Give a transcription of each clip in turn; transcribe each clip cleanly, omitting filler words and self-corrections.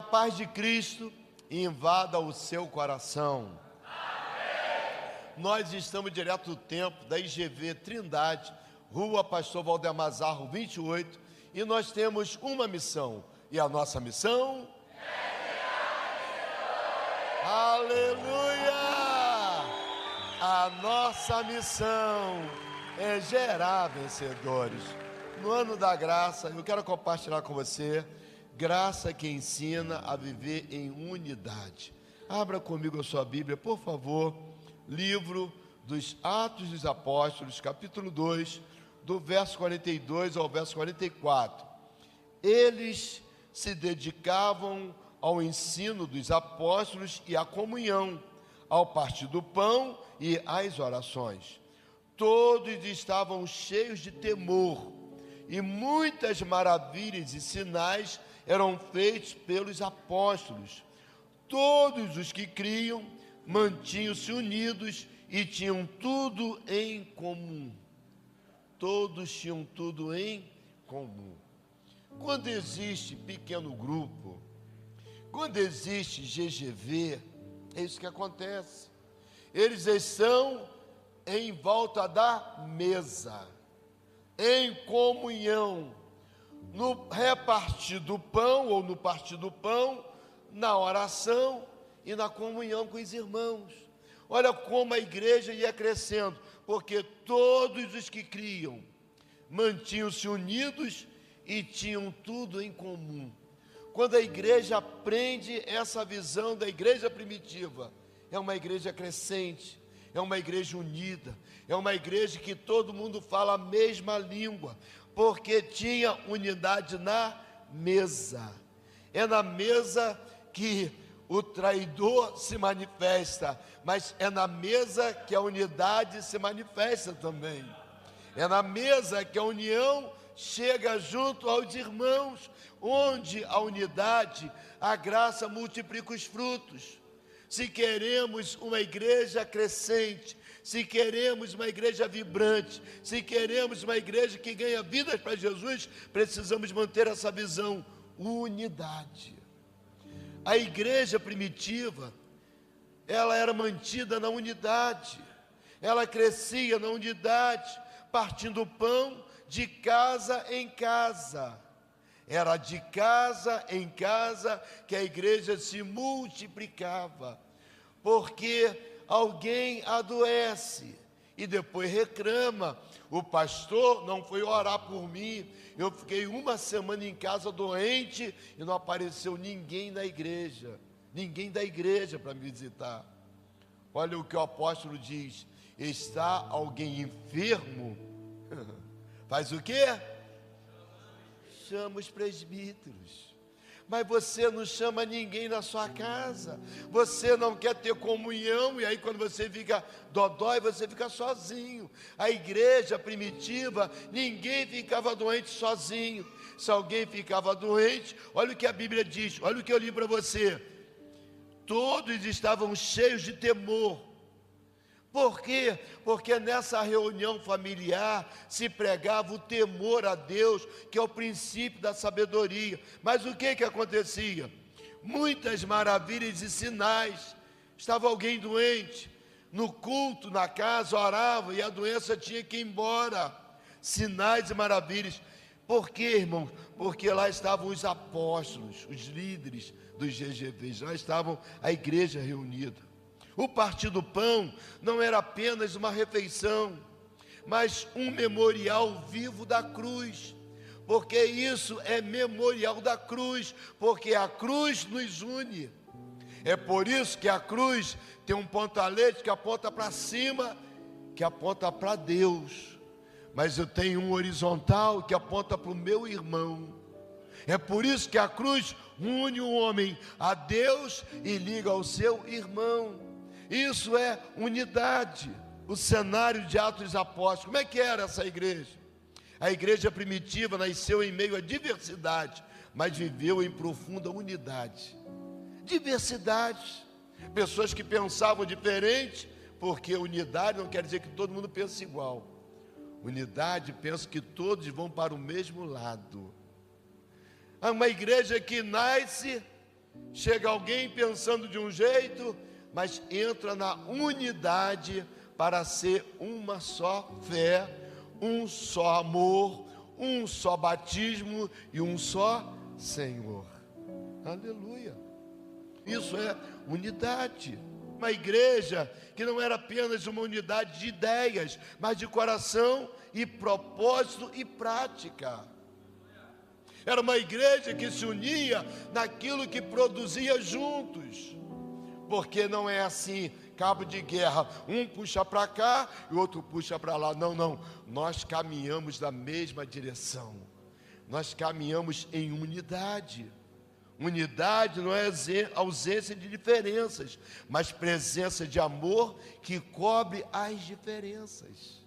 paz de Cristo invada o seu coração. Nós estamos direto do templo da IGV Trindade, Rua Pastor Valdemar Zarro 28, e nós temos uma missão, e a nossa missão aleluia! A nossa missão é gerar vencedores. No ano da graça, eu quero compartilhar com você graça que ensina a viver em unidade. Abra comigo a sua Bíblia, por favor, livro dos Atos dos Apóstolos, capítulo 2, do verso 42 ao verso 44. Eles se dedicavam ao ensino dos apóstolos e à comunhão, ao partir do pão e às orações. Todos estavam cheios de temor, e muitas maravilhas e sinais eram feitos pelos apóstolos. Todos os que criam mantinham-se unidos e tinham tudo em comum. Todos tinham tudo em comum. Quando existe pequeno grupo, quando existe GGV, é isso que acontece. Eles estão em volta da mesa, em comunhão, no repartir do pão ou no partir do pão, na oração e na comunhão com os irmãos. Olha como a igreja ia crescendo, porque todos os que criam mantinham-se unidos e tinham tudo em comum. Quando a igreja aprende essa visão da igreja primitiva, é uma igreja crescente, é uma igreja unida, é uma igreja que todo mundo fala a mesma língua, porque tinha unidade na mesa. É na mesa que o traidor se manifesta, mas é na mesa que a unidade se manifesta também. É na mesa que a união chega junto aos irmãos, onde a unidade, a graça multiplica os frutos. Se queremos uma igreja crescente, se queremos uma igreja vibrante, se queremos uma igreja que ganha vidas para Jesus, precisamos manter essa visão, unidade. A igreja primitiva, ela era mantida na unidade, ela crescia na unidade, partindo o pão de casa em casa. Era de casa em casa que a igreja se multiplicava, porque alguém adoece e depois reclama: o pastor não foi orar por mim, eu fiquei uma semana em casa doente e não apareceu ninguém na igreja, ninguém da igreja para me visitar. Olha o que o apóstolo diz: está alguém enfermo? Faz o quê? Chama os presbíteros. Mas você não chama ninguém na sua casa, você não quer ter comunhão, e aí quando você fica dodói, você fica sozinho. A igreja primitiva, ninguém ficava doente sozinho. Se alguém ficava doente, olha o que a Bíblia diz, olha o que eu li para você: todos estavam cheios de temor. Por quê? Porque nessa reunião familiar se pregava o temor a Deus, que é o princípio da sabedoria. Mas o que acontecia? Muitas maravilhas e sinais. Estava alguém doente, no culto, na casa, orava e a doença tinha que ir embora. Sinais e maravilhas. Por quê, irmãos? Porque lá estavam os apóstolos, os líderes dos GGVs, lá estavam a igreja reunida. O partir do pão não era apenas uma refeição, mas um memorial vivo da cruz, porque isso é memorial da cruz, porque a cruz nos une. É por isso que a cruz tem um pontalete que aponta para cima, que aponta para Deus, mas eu tenho um horizontal que aponta para o meu irmão. É por isso que a cruz une o homem a Deus e liga ao seu irmão. Isso é unidade. O cenário de Atos dos Apóstolos, como é que era essa igreja? A igreja primitiva nasceu em meio à diversidade, mas viveu em profunda unidade. Diversidade, pessoas que pensavam diferente, porque unidade não quer dizer que todo mundo pensa igual. Unidade pensa que todos vão para o mesmo lado. É uma igreja que nasce Chega alguém pensando de um jeito, mas entra na unidade para ser uma só fé, um só amor, um só batismo e um só Senhor. Aleluia. Isso é unidade. Uma igreja que não era apenas uma unidade de ideias, mas de coração e propósito e prática. Era uma igreja que se unia naquilo que produzia juntos. Porque não é assim, cabo de guerra, um puxa para cá e o outro puxa para lá. Não, não, nós caminhamos na mesma direção. Nós caminhamos em unidade. Unidade não é ausência de diferenças, mas presença de amor que cobre as diferenças.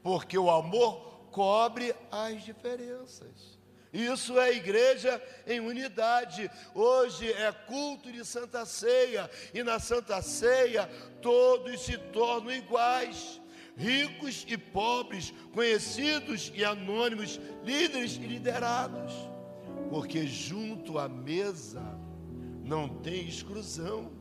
Porque o amor cobre as diferenças. Isso é igreja em unidade. Hoje é culto de Santa Ceia, e na Santa Ceia todos se tornam iguais, ricos e pobres, conhecidos e anônimos, líderes e liderados, porque junto à mesa não tem exclusão.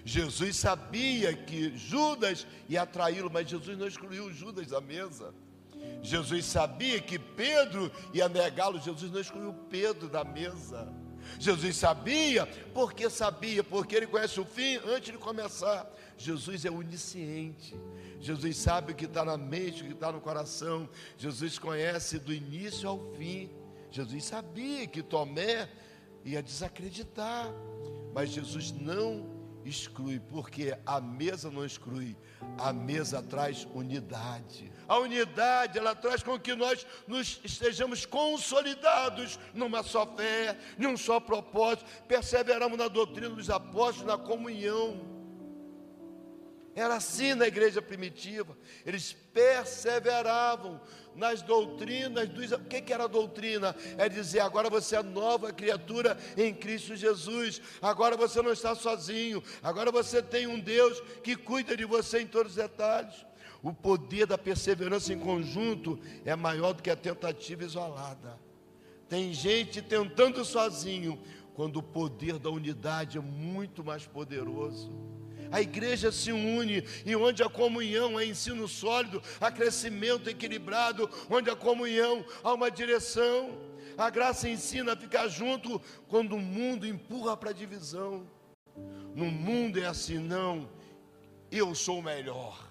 Jesus sabia que Judas ia traí-lo, mas Jesus não excluiu Judas da mesa. Jesus sabia que Pedro ia negá-lo, Jesus não excluiu Pedro da mesa. Jesus sabia, porque ele conhece o fim antes de começar. Jesus é onisciente, Jesus sabe o que está na mente, o que está no coração. Jesus conhece do início ao fim. Jesus sabia que Tomé ia desacreditar, mas Jesus não exclui, porque a mesa não exclui, a mesa traz unidade. A unidade, ela traz com que nós estejamos consolidados numa só fé, num só propósito, perseveramos na doutrina dos apóstolos, na comunhão. Era assim na igreja primitiva, eles perseveravam nas doutrinas dos... O que era a doutrina? É dizer, agora você é nova criatura em Cristo Jesus, agora você não está sozinho, agora você tem um Deus que cuida de você em todos os detalhes. O poder da perseverança em conjunto é maior do que a tentativa isolada. Tem gente tentando sozinho, quando o poder da unidade é muito mais poderoso. A igreja se une, e onde a comunhão é ensino sólido, há crescimento equilibrado, onde a comunhão há uma direção. A graça ensina a ficar junto quando o mundo empurra para a divisão. No mundo é assim, não, eu sou o melhor,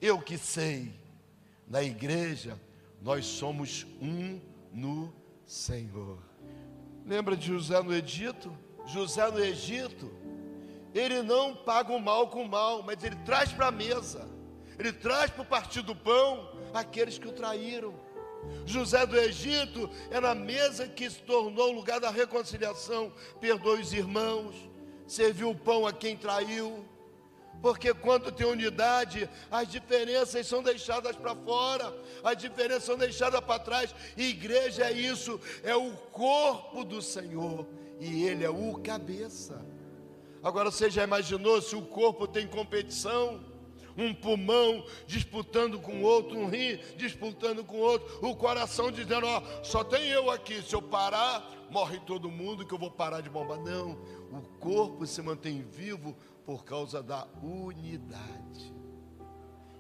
eu que sei. Na igreja, nós somos um no Senhor. Lembra de José no Egito? José no Egito, ele não paga o mal com o mal, mas ele traz para a mesa, ele traz para o partir do pão aqueles que o traíram. José do Egito é na mesa que se tornou o lugar da reconciliação. Perdoe os irmãos, serviu o pão a quem traiu, porque quando tem unidade, as diferenças são deixadas para fora, as diferenças são deixadas para trás. E igreja é isso, é o corpo do Senhor, e Ele é o cabeça. Agora você já imaginou se o corpo tem competição? Um pulmão disputando com o outro, um rim disputando com o outro, o coração dizendo, ó, só tem eu aqui, se eu parar, morre todo mundo que eu vou parar de bombar. Não, o corpo se mantém vivo por causa da unidade.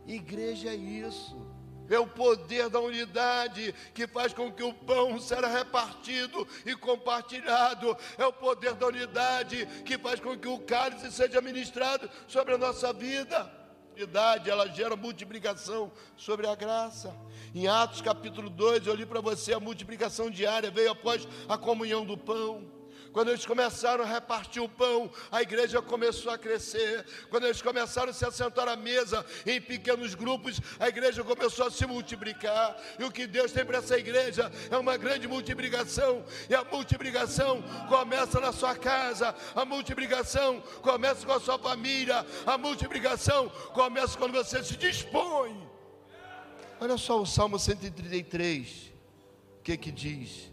Igreja é isso. É o poder da unidade que faz com que o pão seja repartido e compartilhado. É o poder da unidade que faz com que o cálice seja ministrado sobre a nossa vida. A unidade, ela gera multiplicação sobre a graça. Em Atos capítulo 2, eu li para você, a multiplicação diária veio após a comunhão do pão. Quando eles começaram a repartir o pão, a igreja começou a crescer. Quando eles começaram a se assentar à mesa em pequenos grupos, a igreja começou a se multiplicar. E o que Deus tem para essa igreja é uma grande multiplicação. E a multiplicação começa na sua casa, a multiplicação começa com a sua família, a multiplicação começa quando você se dispõe. Olha só o Salmo 133, o que diz?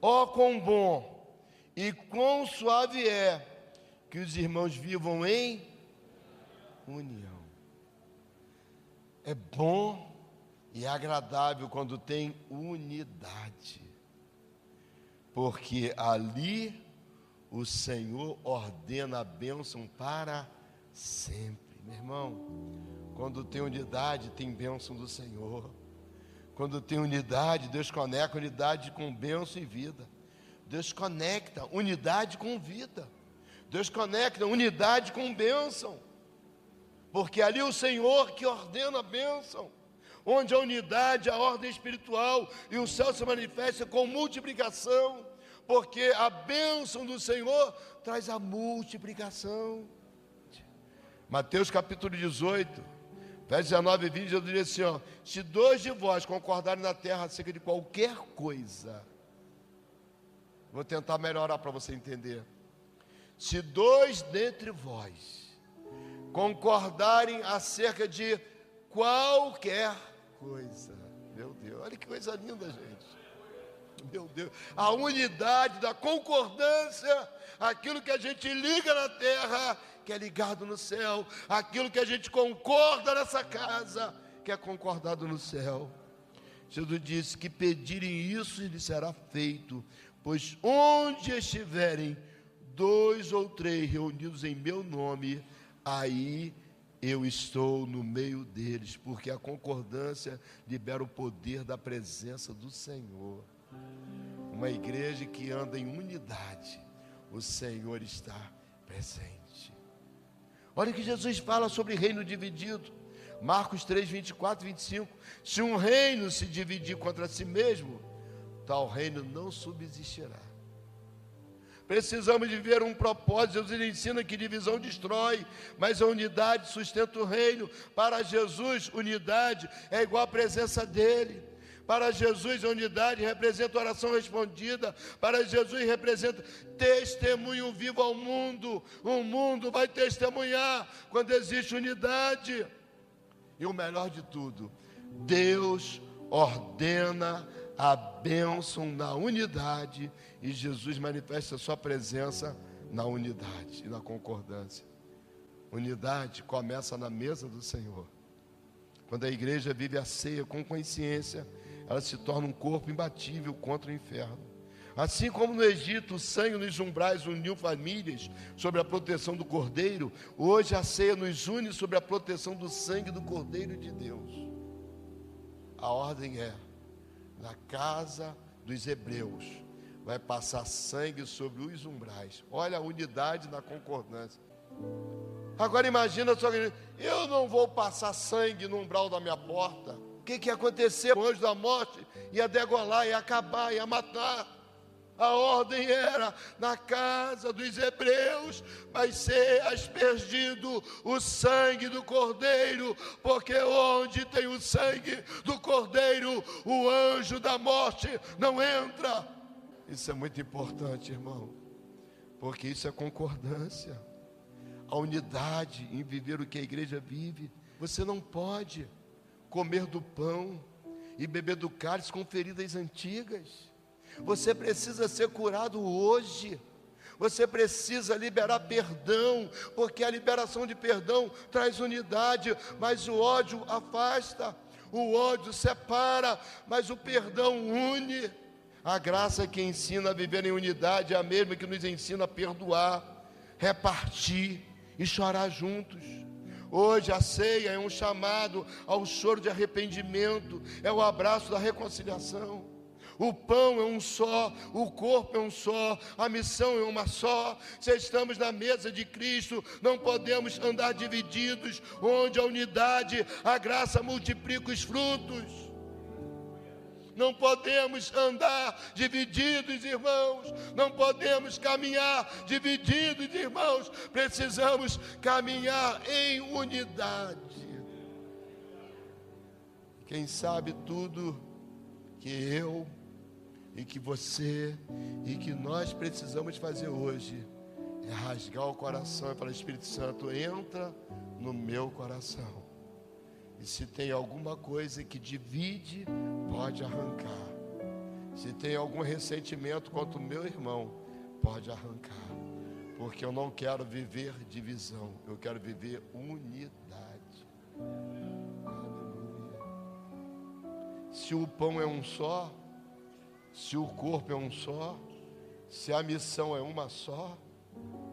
Ó, quão bom e quão suave é que os irmãos vivam em união. É bom e agradável quando tem unidade, porque ali o Senhor ordena a bênção para sempre. Meu irmão, quando tem unidade, tem bênção do Senhor. Quando tem unidade, Deus conecta unidade com bênção e vida. Deus conecta unidade com vida. Deus conecta unidade com bênção. Porque ali o Senhor que ordena a bênção. Onde a unidade, a ordem espiritual e o céu se manifesta com multiplicação. Porque a bênção do Senhor traz a multiplicação. Mateus capítulo 18, versos 19 e 20, Jesus diz assim, ó, se dois de vós concordarem na terra acerca de qualquer coisa, vou tentar melhorar para você entender. Se dois dentre vós concordarem acerca de qualquer coisa, meu Deus, olha que coisa linda, gente. Meu Deus, a unidade da concordância, aquilo que a gente liga na terra, que é ligado no céu, aquilo que a gente concorda nessa casa, que é concordado no céu. Jesus disse que pedirem isso lhes será feito, pois onde estiverem 2 ou 3 reunidos em meu nome, aí eu estou no meio deles, porque a concordância libera o poder da presença do Senhor. Uma igreja que anda em unidade, o Senhor está presente. Olha o que Jesus fala sobre reino dividido. Marcos 3, 24 e 25. Se um reino se dividir contra si mesmo, tal reino não subsistirá. Precisamos viver um propósito. Jesus ensina que divisão destrói, mas a unidade sustenta o reino. Para Jesus, unidade é igual à presença dEle. Para Jesus, a unidade representa oração respondida. Para Jesus, representa testemunho vivo ao mundo. O mundo vai testemunhar quando existe unidade. E o melhor de tudo, Deus ordena a bênção na unidade. E Jesus manifesta a sua presença na unidade e na concordância. Unidade começa na mesa do Senhor. Quando a igreja vive a ceia com consciência, ela se torna um corpo imbatível contra o inferno. Assim como no Egito o sangue nos umbrais uniu famílias sobre a proteção do Cordeiro, hoje a ceia nos une sobre a proteção do sangue do Cordeiro de Deus. A ordem é, na casa dos hebreus, vai passar sangue sobre os umbrais. Olha a unidade na concordância. Agora imagina só, eu não vou passar sangue no umbral da minha porta. O que ia acontecer? O anjo da morte ia degolar, ia acabar, ia matar. A ordem era, na casa dos hebreus vai ser aspergido o sangue do Cordeiro, porque onde tem o sangue do Cordeiro, o anjo da morte não entra. Isso é muito importante, irmão, porque isso é concordância. A unidade em viver o que a igreja vive. Você não pode comer do pão e beber do cálice com feridas antigas. Você precisa ser curado hoje. Você precisa liberar perdão, porque a liberação de perdão traz unidade, mas o ódio afasta, o ódio separa, mas o perdão une. A graça que ensina a viver em unidade é a mesma que nos ensina a perdoar, repartir e chorar juntos. Hoje a ceia é um chamado ao choro de arrependimento, é o abraço da reconciliação. O pão é um só, o corpo é um só, a missão é uma só. Se estamos na mesa de Cristo, não podemos andar divididos. Onde a unidade, a graça multiplica os frutos. Não podemos andar divididos, irmãos. Não podemos caminhar divididos, irmãos. Precisamos caminhar em unidade. Quem sabe tudo que eu e que você e que nós precisamos fazer hoje é rasgar o coração e falar: Espírito Santo, entra no meu coração. E se tem alguma coisa que divide, pode arrancar. Se tem algum ressentimento contra o meu irmão, pode arrancar. Porque eu não quero viver divisão, eu quero viver unidade. Aleluia. Se o pão é um só, se o corpo é um só, se a missão é uma só,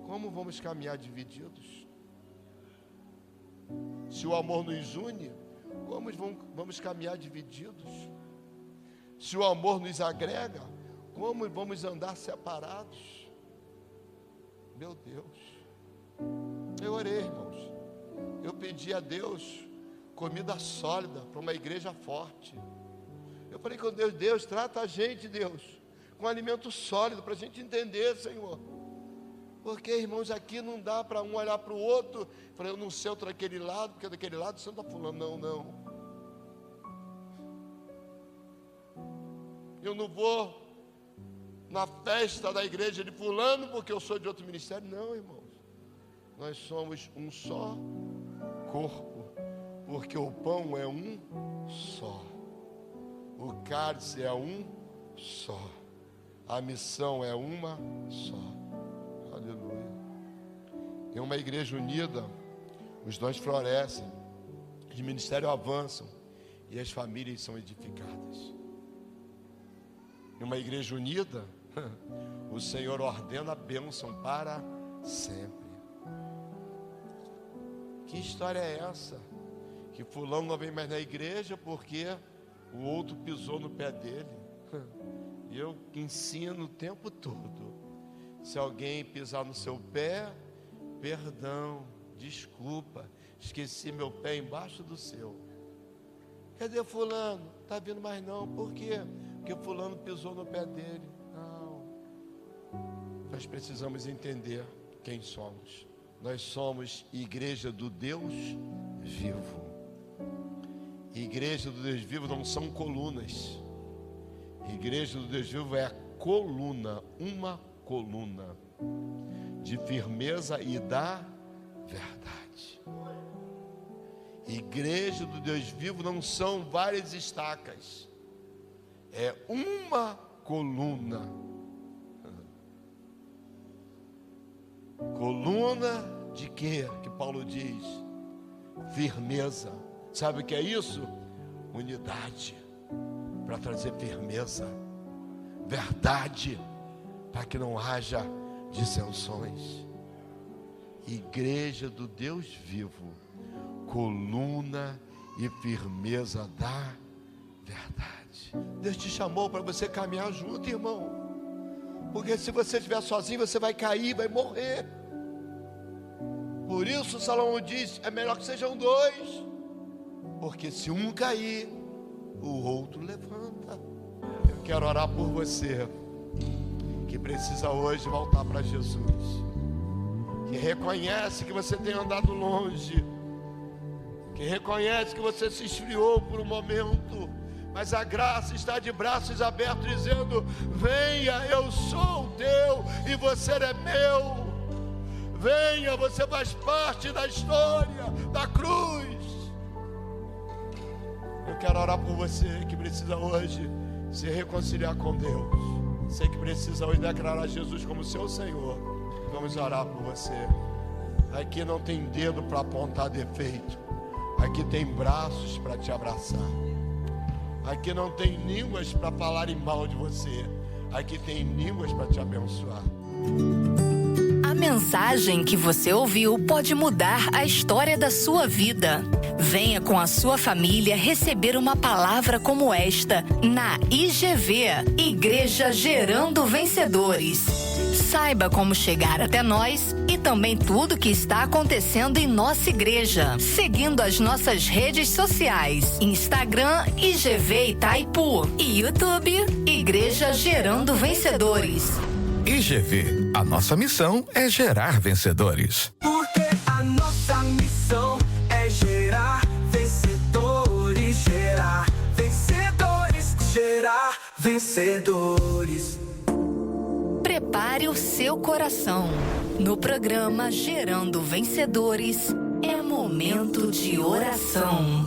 como vamos caminhar divididos? Se o amor nos une, como vamos caminhar divididos? Se o amor nos agrega, como vamos andar separados? Meu Deus, eu orei, irmãos. Eu pedi a Deus comida sólida para uma igreja forte. Eu falei com Deus: Deus, trata a gente, Deus, com alimento sólido para a gente entender, Senhor. Porque, irmãos, aqui não dá para um olhar para o outro. Eu falei: eu não sento daquele lado, porque daquele lado você não está falando. Não. Eu não vou na festa da igreja de fulano porque eu sou de outro ministério. Não, irmãos. Nós somos um só corpo, porque o pão é um só, o cálice é um só, a missão é uma só. Aleluia. Em uma igreja unida, os dons florescem, os ministérios avançam e as famílias são edificadas. Em uma igreja unida, o Senhor ordena a bênção para sempre. Que história é essa? Que fulano não vem mais na igreja porque o outro pisou no pé dele. E eu ensino o tempo todo: se alguém pisar no seu pé, perdão, desculpa, esqueci meu pé embaixo do seu. Cadê fulano? Está vindo mais não. Por quê? Porque fulano pisou no pé dele. Não. Nós precisamos entender quem somos. Nós somos igreja do Deus vivo. Igreja do Deus vivo não são colunas. Igreja do Deus vivo é coluna, uma coluna de firmeza e da verdade. Igreja do Deus vivo não são várias estacas, é uma coluna. Coluna de quê? Que Paulo diz: firmeza. Sabe o que é isso? Unidade, para trazer firmeza, verdade, para que não haja dissensões. Igreja do Deus vivo, coluna e firmeza da verdade. Deus te chamou para você caminhar junto, irmão. Porque se você estiver sozinho, você vai cair, vai morrer. Por isso Salomão diz: é melhor que sejam dois, porque se um cair, o outro levanta. Eu quero orar por você que precisa hoje voltar para Jesus, que reconhece que você tem andado longe, que reconhece que você se esfriou por um momento, mas a graça está de braços abertos dizendo: venha, eu sou teu e você é meu. Venha, você faz parte da história da cruz. Eu quero orar por você que precisa hoje se reconciliar com Deus. Você que precisa hoje declarar Jesus como seu Senhor. Vamos orar por você. Aqui não tem dedo para apontar defeito. Aqui tem braços para te abraçar. Aqui não tem línguas para falarem mal de você. Aqui tem línguas para te abençoar. A mensagem que você ouviu pode mudar a história da sua vida. Venha com a sua família receber uma palavra como esta na IGV, Igreja Gerando Vencedores. Saiba como chegar até nós e também tudo que está acontecendo em nossa igreja, seguindo as nossas redes sociais: Instagram, IGV Itaipu, e YouTube, Igreja Gerando Vencedores. IGV, a nossa missão é gerar vencedores. Porque a nossa missão é gerar vencedores, gerar vencedores, gerar vencedores. Prepare o seu coração. No programa Gerando Vencedores, é momento de oração.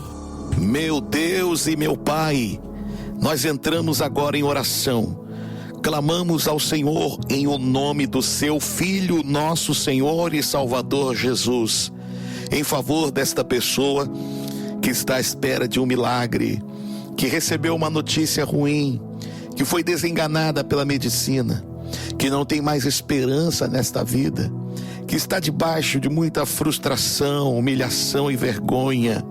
Meu Deus e meu Pai, nós entramos agora em oração. Clamamos ao Senhor em o nome do seu Filho, nosso Senhor e Salvador Jesus, em favor desta pessoa que está à espera de um milagre, que recebeu uma notícia ruim, que foi desenganada pela medicina, que não tem mais esperança nesta vida. que está debaixo de muita frustração, humilhação e vergonha.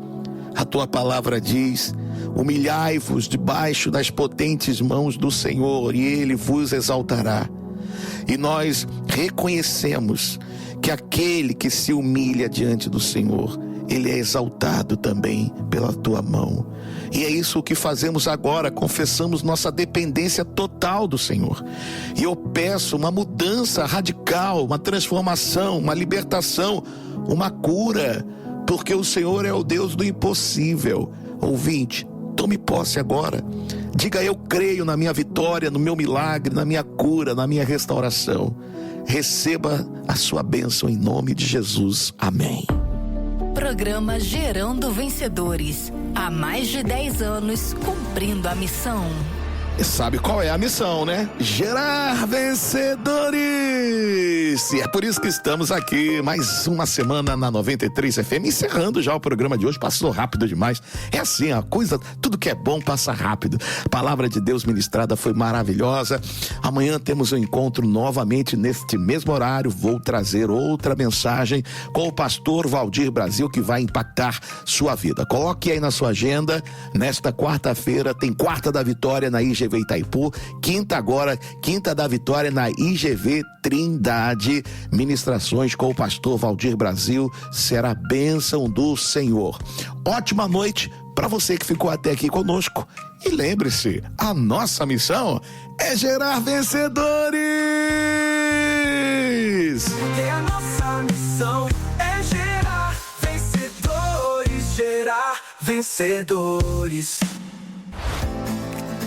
A tua palavra diz: humilhai-vos debaixo das potentes mãos do Senhor e Ele vos exaltará. E nós reconhecemos que aquele que se humilha diante do Senhor, Ele é exaltado também pela tua mão. E é isso que fazemos agora, confessamos nossa dependência total do Senhor. E eu peço uma mudança radical, uma transformação, uma libertação, uma cura, porque o Senhor é o Deus do impossível. Ouvinte, tome posse agora. Diga: eu creio na minha vitória, no meu milagre, na minha cura, na minha restauração. Receba a sua bênção em nome de Jesus. Amém. Programa Gerando Vencedores. Há mais de 10 anos cumprindo a missão. E sabe qual é a missão, né? Gerar vencedores! E é por isso que estamos aqui, mais uma semana na 93 FM, encerrando já o programa de hoje. Passou rápido demais. É assim, a coisa, tudo que é bom passa rápido. A palavra de Deus ministrada foi maravilhosa. Amanhã temos um encontro novamente neste mesmo horário. Vou trazer outra mensagem com o pastor Valdir Brasil, que vai impactar sua vida. Coloque aí na sua agenda. Nesta quarta-feira tem Quarta da Vitória na IGV Itaipu, quinta da Vitória na IGV Trindade. Ministrações com o pastor Valdir Brasil, será bênção do Senhor. Ótima noite para você que ficou até aqui conosco. E lembre-se, a nossa missão é gerar vencedores. E a nossa missão é gerar vencedores, gerar vencedores.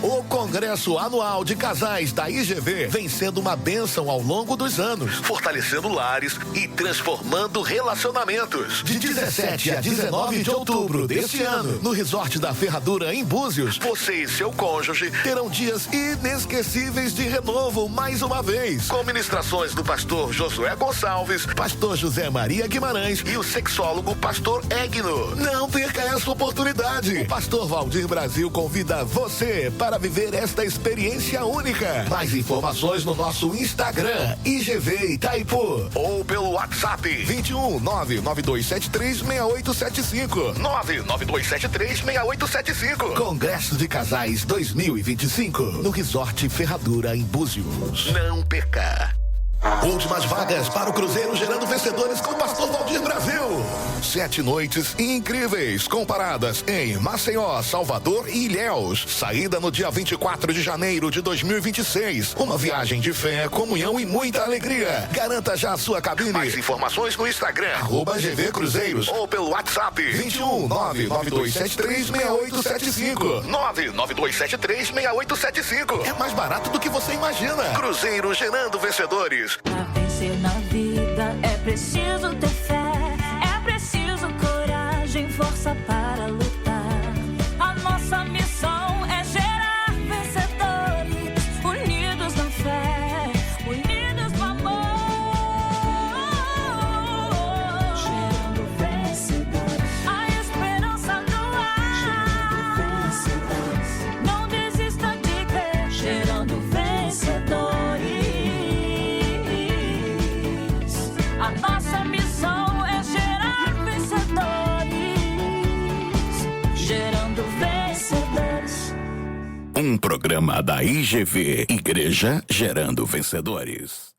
O Congresso Anual de Casais da IGV vem sendo uma bênção ao longo dos anos, fortalecendo lares e transformando relacionamentos. De 17 a 19 de outubro deste ano, no Resort da Ferradura em Búzios, você e seu cônjuge terão dias inesquecíveis de renovo mais uma vez, com ministrações do pastor Josué Gonçalves, pastor José Maria Guimarães e o sexólogo pastor Egno. Não perca essa oportunidade. O pastor Valdir Brasil convida você para viver esta experiência única. Mais informações no nosso Instagram, IGV Itaipu, ou pelo WhatsApp 21 99273 6875 99273 6875. Congresso de Casais 2025 no Resort Ferradura em Búzios. Não perca. Últimas vagas para o Cruzeiro Gerando Vencedores com o pastor Valdir Brasil. 7 noites incríveis comparadas em Maceió, Salvador e Ilhéus. Saída no dia 24 de janeiro de 2026. Uma viagem de fé, comunhão e muita alegria. Garanta já a sua cabine. Mais informações no Instagram, @GV Cruzeiros, ou pelo WhatsApp 21 99273 6875 99273 6875. É mais barato do que você imagina. Cruzeiro Gerando Vencedores. Pra vencer na vida é preciso ter fé, é preciso coragem, força para lutar. A nossa missão é gerar vencedores, unidos na fé, unidos no amor. Gerando vencedores, a esperança no ar. Gerando vencedores, não desista de crer. Gerando vencedores. A nossa missão é gerar vencedores, gerando vencedores. Um programa da IGV, Igreja Gerando Vencedores.